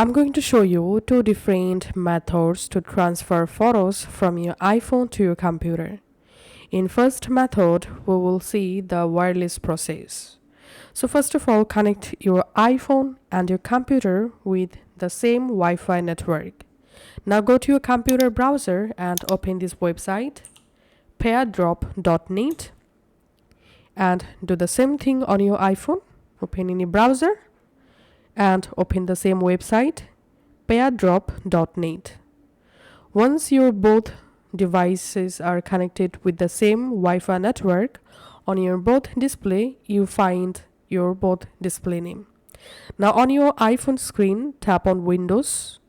I'm going to show you two different methods to transfer photos from your iPhone to your computer. In first method, we will see the wireless process. So first of all, connect your iPhone and your computer with the same Wi-Fi network. Now go to your computer browser and open this website, pairdrop.net, and do the same thing on your iPhone. Open any browser and open the same website, pairdrop.net. Once your both devices are connected with the same Wi-Fi network, on your both display, you find your both display name. Now on your iPhone screen, tap on Windows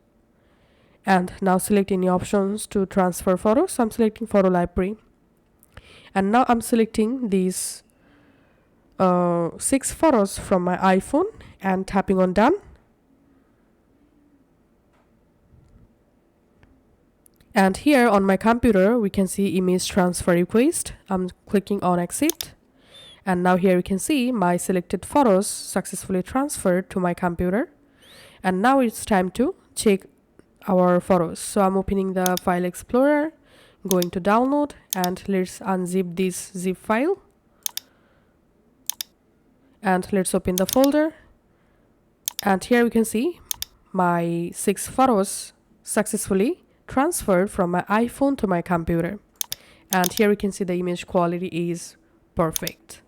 and now select any options to transfer photos. I'm selecting photo library. And now I'm selecting these 6 photos from my iPhone and tapping on done. And here on my computer, we can see image transfer request. I'm clicking on accept. And now here you can see my selected photos successfully transferred to my computer. And now it's time to check our photos. So I'm opening the file explorer, going to download, and let's unzip this zip file. And let's open the folder. And here we can see my 6 photos successfully transferred from my iPhone to my computer. And here we can see the image quality is perfect.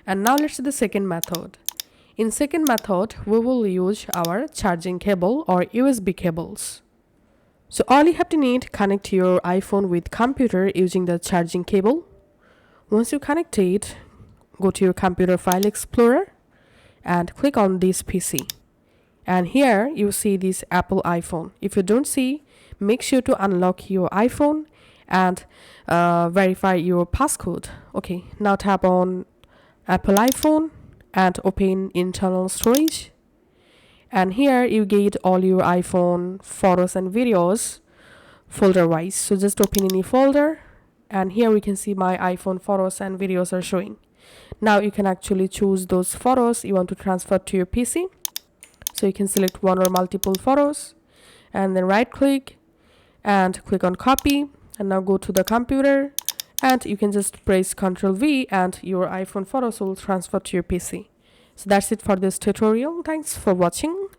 And now let's see the second method. In second method, we will use our charging cable or USB cables. So all you have to need, connect your iPhone with computer using the charging cable. Once you connect it, go to your computer file explorer and click on this PC. And here you see this Apple iPhone. If you don't see, make sure to unlock your iPhone and verify your passcode. Okay, now tap on Apple iPhone and open internal storage. And here you get all your iPhone photos and videos folder wise. So just open any folder, and here we can see my iPhone photos and videos are showing. Now you can actually choose those photos you want to transfer to your PC. So you can select one or multiple photos and then right click and click on copy, and now go to the computer and you can just press Ctrl V and your iPhone photos will transfer to your PC. So that's it for this tutorial. Thanks for watching.